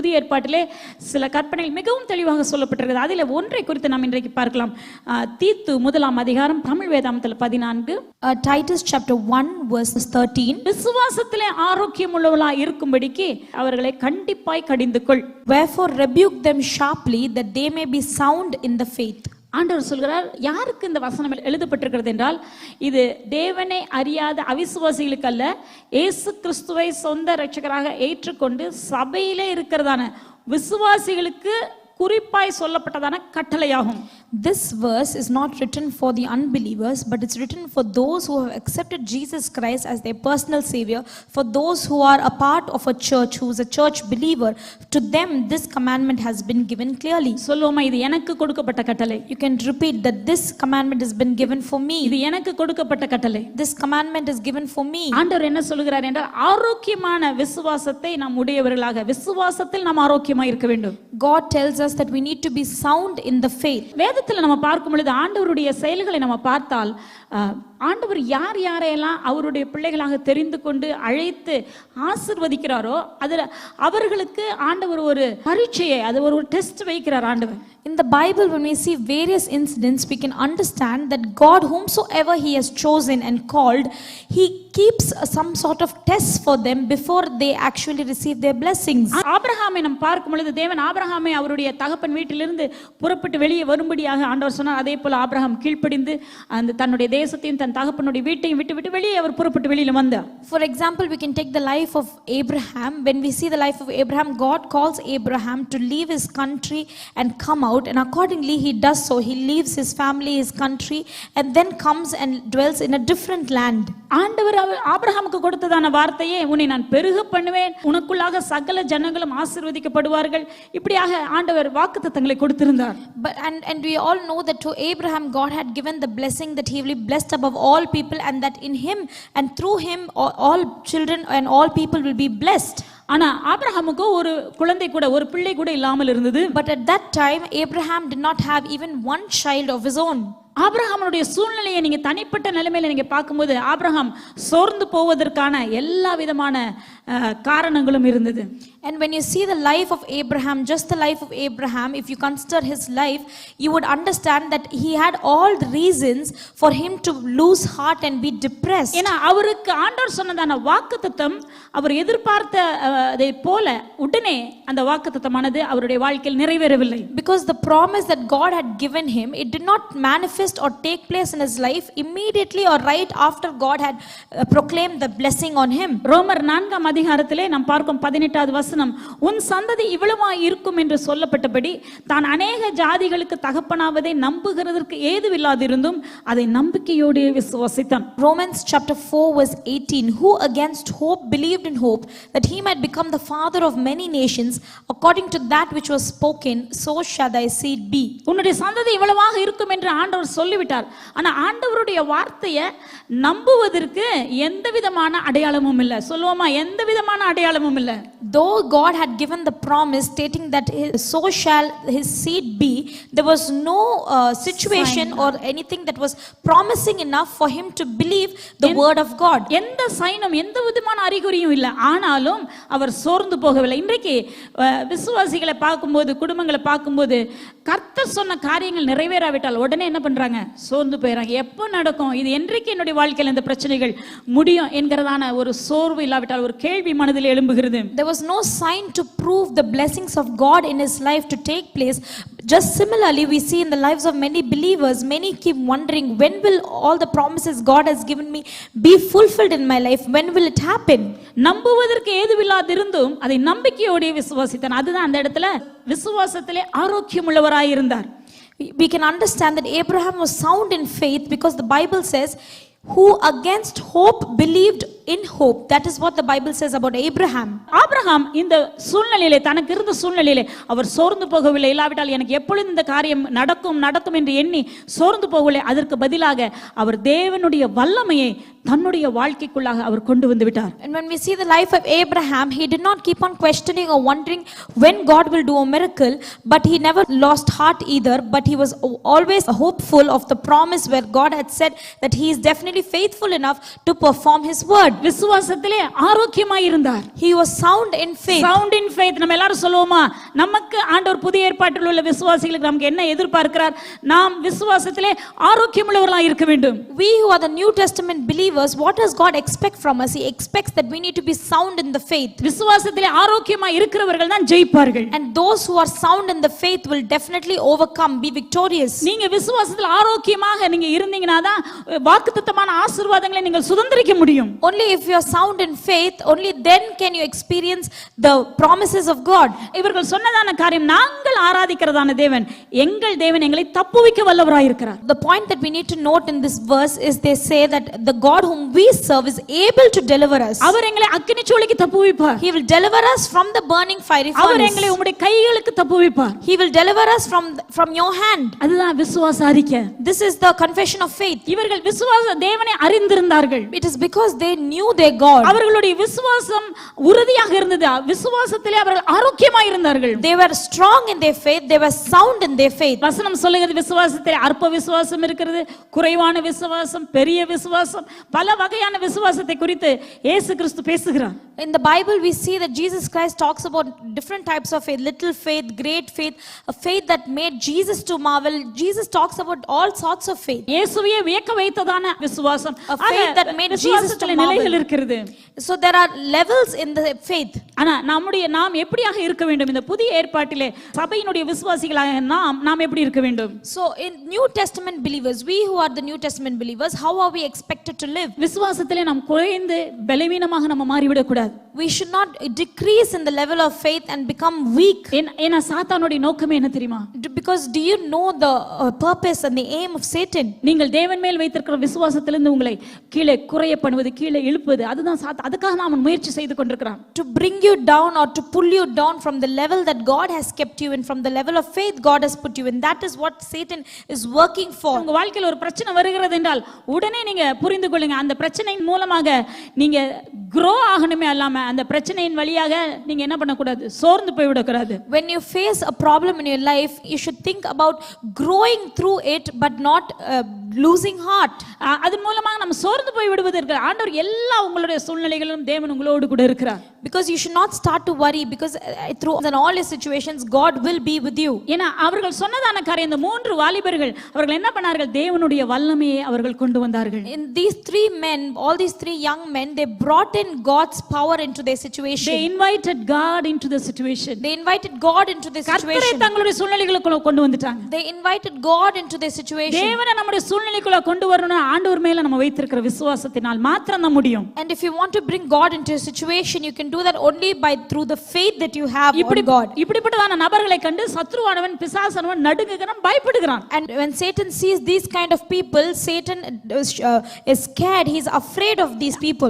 புதிய ஏற்பாட்டிலே சில கற்பனைகள் மிகவும் தெளிவாக சொல்லப்பட்டிருக்கிறது. அதில் ஒன்றை குறித்து நாம் இன்றைக்கு பார்க்கலாம். தீத்து 1 அதிகாரம் தமிழ் வேதாமத்தில் 14. Titus chapter 1 verse 13. விசுவாசத்திலே ஆரோக்கியம் உள்ளவர்களாய் இருக்கும்படிக்கு அவர்களை கண்டிப்பாய் கடிந்து கொள். Wherefore rebuke them sharply that they may be sound in the faith. ஆண்டவர் சொல்கிறார், யாருக்கு இந்த வசனம் எழுதப்பட்டிருக்கிறது என்றால், இது தேவனை அறியாத அவிசுவாசிகளுக்கு அல்ல, இயேசு கிறிஸ்துவை சொந்த இரட்சகராக ஏற்றுக்கொண்டு சபையிலே இருக்கிறதான விசுவாசிகளுக்கு குறிப்பாய் சொல்லப்பட்டதான கட்டளையாகும். This verse is not written for the unbelievers, but it's written for those who have accepted Jesus Christ as their personal savior, for those who are a part of a church, who is a church believer. To them this commandment has been given clearly. சொல்லுவோமா, இது எனக்கு கொடுக்கப்பட்ட கட்டளை. You can repeat that this commandment has been given for me. இது எனக்கு கொடுக்கப்பட்ட கட்டளை. This commandment is given for me. ஆண்டவர் என்ன சொல்கிறார் என்றால், ஆரோக்கியமான விசுவாசத்தை நாம் உடையவர்களாக, விசுவாசத்தில் நாம் ஆரோக்கியமாக இருக்க வேண்டும். God tells us that we need to be sound in the faith. வேதத்தில் நம்ம பார்க்கும் பொழுது ஆண்டவருடைய செயல்களை நம்ம பார்த்தால், ஆண்டவர் யார் யாரையெல்லாம் அவருடைய பிள்ளைகளாக தெரிந்து கொண்டு அழைத்து ஆசீர்வதிக்கிறாரோ அதில் அவர்களுக்கு ஆண்டவர் ஒரு பரீட்சையை, அது ஒரு டெஸ்ட் வைக்கிறார் ஆண்டவர். In the Bible, when we see various incidents, we can understand that God, whomsoever He has chosen and called, He keeps some sort of tests for them before they actually receive their blessings. ஆபிரகாமை நாம் பார்க்கும் பொழுது, தேவன் ஆபிரகாமை அவருடைய தகப்பன் வீட்டிலிருந்து புறப்பட்டு வெளியே வரும்படியாக ஆண்டவர் சொன்னார். அதே போல ஆபிரகாம் கீழ்ப்படிந்து அந்த தன்னுடைய தேசத்தையும் தன் தகப்பனுடைய வீட்டையும் விட்டு வெளியே அவர் புறப்பட்டு வெளியில வந்தார். For example, we can take the life of Abraham. When we see the life of Abraham, God calls Abraham to leave his country and come out, and accordingly he does so. He leaves his family, his country, and then comes and dwells in a different land. ஆண்டவர் ஆபிரகாமுக்கு கொடுத்ததான வார்த்தையே, உன்னை நான் பெருக பண்ணுவேன், உனக்குள்ளாக சகல ஜனங்களும் ஆசீர்வதிக்கப்படுவார்கள், இப்படியாக ஆண்டவர் வாக்குத்தத்தங்களை கொடுத்திருந்தார். But and we all know that to Abraham God had given the blessing that he will be blessed above all people, and that in him and through him all children and all people will be blessed. ஆனா ஆபிரகாமுக்கு ஒரு குழந்தை கூட, ஒரு பிள்ளை கூட இல்லாமல் இருந்தது. But at that time Abraham did not have even one child of his own. ஆபிரகாமுடைய சூழ்நிலையை நீங்க தனிப்பட்ட நிலைமையில நீங்க பார்க்கும்போது, ஆபிரகாம் சோர்ந்து போவதற்கான எல்லா விதமான காரணங்களும் இருந்தது. And when you see the life of Abraham, just the life of Abraham, if you consider his life, you would understand that he had all the reasons for him to lose heart and be depressed. ஏன்னா அவருக்கு ஆண்டவர் சொன்னதான வாக்குத்தத்தம் அவர் எதிர்பார்த்ததை போல உடனே அந்த வாக்குத்தத்தமானது அவருடைய வாழ்க்கையில் நிறைவேறவில்லை. Because the promise that God had given him, it did not manifest or take place in his life immediately or right after God had proclaimed the blessing on him. ரோமர் 4 அதிகாரத்திலே நாம் பார்க்கும் 18வது வசனம், உன் சந்ததி இவ்வளவாய் இருக்கும் என்று சொல்லப்பட்டபடி தான் அநேக ஜாதிகளுக்கு தகப்பனாவதை நம்புகிறதற்கு ஏதுவில்லாதிருந்தும் அதை நம்பிக்கையோடு விசுவாசித்தான். Romans chapter 4 verse 18, who against hope believed in hope that he might become the father of many nations, according to that which was spoken, so shall thy seed be. உன்னுடைய சந்ததி இவ்வளவாக இருக்கும் என்று ஆண்டவர் சொல்லிவிட்டார். ஆனா ஆண்டவருடைய வார்த்தையை நம்புவதற்கு எந்த விதமான அடையாளமும் இல்லை. சொல்லுவோமா, எந்த விதமான அடையாளமும் இல்லை. Though God had given the promise stating that so shall his seed be, there was no situation or anything that was promising enough for him to believe the word of God. எந்த சைனம், எந்த விதமான அறிகுறியும் இல்லை. ஆனாலும் அவர் சோர்ந்து போகவில்லை. இன்றைக்கு விசுவாசிகளை பார்க்கும்போது, குடும்பங்களை பார்க்கும்போது, கர்த்தர் சொன்ன காரியங்கள் நிறைவேறாவிட்டால் உடனே என்ன பண்றாங்க? சோர்ந்து போயிடறாங்க. எப்போ நடக்கும் இது? என்றைக்கு என்னுடைய வாழ்க்கையில் இந்த பிரச்சனைகள் முடியும் என்கிறதான ஒரு சோர்வு இல்லாவிட்டால் ஒரு கேள்வி மனதில் எழும்புகிறது. There was no sign to prove the blessings of God in his life to take place. Just similarly, we see in the lives of many believers, many keep wondering, when will all the promises God has given me be fulfilled in my life? When will it happen? நம்புவதற்கு ஏதுவில்லாதிருந்தும் அதை நம்பிக்கையோடு விசுவாசித்தான். அதுதான் அந்த இடத்துல விசுவாசத்திலே ஆரோக்கியம் உள்ளவராய் இருந்தார். We can understand that Abraham was sound in faith, because the Bible says, who against hope believed in hope. That is what the Bible says about Abraham. Abraham இந்த சூழ்நிலையிலே, தனக்கு இருந்த சூழ்நிலையிலே அவர் சோர்ந்து போகவில்லை. இல்லாவிட்டால் எனக்கு எப்பொழுது இந்த காரியம் நடக்கும் என்று எண்ணி சோர்ந்து போகவில்லை. அதற்கு பதிலாக அவர் தேவனுடைய வல்லமையை தன்னுடைய வாழ்க்கைக்குள்ளாக அவர் கொண்டு வந்து விட்டார். And when we see the life of Abraham, he did not keep on questioning or wondering when God will do a miracle, but he never lost heart either, but he was always hopeful of the promise where God had said that he is definitely faithful enough to perform his word. விசுவாசத்திலே ஆரோக்கியமாய் இருந்தார். He was sound in faith. Sound in faith. நம்ம எல்லாரும் சொல்லுவோமா, நமக்கு ஆண்டவர் புதிய ஏற்பாட்டில் உள்ள விசுவாசிகளுக்கு நமக்கு என்ன எதிர்பார்க்கிறார்? நாம் விசுவாசத்திலே ஆரோக்கியமுள்ளவர்களாய் இருக்க வேண்டும். We who are the New Testament believers, what does God expect from us? He expects that we need to be sound in the faith. விசுவாசத்திலே ஆரோக்கியமாய் இருக்கிறவர்கள் தான் ஜெயிப்பார்கள். And those who are sound in the faith will definitely overcome, be victorious. நீங்க விசுவாசத்தில் ஆரோக்கியமாக நீங்க இருந்தீங்கன்னா தான் வாக்குத்தத்தமான ஆசீர்வாதங்களை நீங்கள் சுதந்திரிக்க முடியும். Only if you are sound in faith, only then can you experience the promises of God. இவர்கள் சொன்னதான காரியம், நாங்கள் ஆராதிக்கிறதான தேவன் எங்கள் தேவன் எங்களை தப்புவிக்க வல்லவராய் இருக்கிறார். The point that we need to note in this verse is they say that the God whom we serve is able to deliver us. அவர் எங்களை அக்கினி சூளைக்கு தப்புவிப்பார். He will deliver us from the burning fiery furnace. அவர் எங்களை உம்முடைய கைகளுக்கு தப்புவிப்பார். He will deliver us from your hand. அதுதான் விசுவாச அறிக்கை. This is the confession of faith. இவர்கள் விசுவாச தேவனை அறிந்திருந்தார்கள். It is because they knew their God. அவர்களுடைய விசுவாசம் உறுதியாக இருந்தது. விசுவாசத்திலே அவர்கள் ஆரோக்கியமாய் இருந்தார்கள். They were strong in their faith. They were sound in their faith. வசனம் சொல்லுகிறது விசுவாசத்திலே அற்ப விசுவாசம் இருக்கிறது, குறைவான விசுவாசம், பெரிய விசுவாசம், பல வகையான விசுவாசத்தை குறித்து இயேசு கிறிஸ்து பேசுகிறார். In the Bible we see that Jesus Christ talks about different types of faith, little faith, great faith, a faith that made Jesus to marvel. Jesus talks about all sorts of faith. இயேசுவையே வியக்க வைத்ததான விசுவாசம், A faith that made Jesus to marvel. நிலைகள் இருக்கிறது. So there are levels in the faith. ஆனா நாம் எப்படியாக இருக்க வேண்டும்? இந்த புதிய ஏற்பாட்டிலே சபையினுடைய விசுவாசிகளாக நாம் எப்படி இருக்க வேண்டும்? So in New Testament believers, we who are the New Testament believers, how are we expected to live? விசுவாசத்திலே நாம் குறைந்து பலவீனமாக நம்ம மாறிவிடக் கூடாது. We should not decrease in the level of faith and become weak. ஏன்னா சாத்தானுடைய நோக்கமே என்ன தெரியுமா? Because do you know the purpose and the aim of Satan? நீங்கள் தேவன் மேல் வைத்திருக்கிற விசுவாசத்திலிருந்து உங்களை கீழே குறைய பண்ணுவது, கீழே இழுப்பது, அதுதான் அதுக்காக அவன் முயற்சி செய்து கொண்டிருக்கிறான். To bring you down or to pull you down from the level that God has kept you in, from the level of faith God has put you in. That is what Satan is working for. உங்க வாழ்க்கையில் ஒரு பிரச்சனை வருகிறது என்றால் உடனே நீங்க புரிந்து கொள்ளுங்க, அந்த பிரச்சனையின் மூலமாக நீங்க grow ஆகணுமே அல்லாம அந்த பிரச்சனையின் வழியாக நீங்க என்ன பண்ணக்கூடாது? சோர்ந்து போய் விடக்கூடாது. When you face a problem in your life, you should think about growing through it but not losing heart. அதன் மூலமாக நம்ம சோர்ந்து போய் விடுவதற்கு ஆண்டவர் எல்லா உங்களுடைய சூழ்நிலைகளிலும் தேவன் உங்களோடு கூட இருக்கிறார். Because you should not start to worry, because through all your situations God will be with you. ஏன்னா அவர்கள் சொன்னதான காரியம், இந்த மூன்று வாலிபர்கள் அவர்கள் என்ன பண்ணார்கள்? தேவனுடைய வல்லமையை அவர்கள் கொண்டு வந்தார்கள். In these three men, all these three young men, they brought in God's power into their situation. They invited God into the situation. They invited God into their situation. கர்த்தரை தங்களுடைய சூழ்நிலைகளுக்குள்ள கொண்டு வந்துட்டாங்க. They invited God into their situation. தேவனை நம்முடைய சூழ்நிலைக்குள்ள கொண்டு வரணும்னா ஆண்டவர் மேல நம்ம வைத்திருக்கிற விசுவாசத்தினால் மாத்திரம் தான் முடியும். And if you want to bring God into a situation, you can do that only through the faith that you have on God. இப்படிப்பட்டதான நபர்களை கண்டு சத்ருவானவன் பிசாசானவன் நடுங்குகிறான், பயப்படுகிறான். And when Satan sees these kind of people, Satan is scared. He is afraid of these people.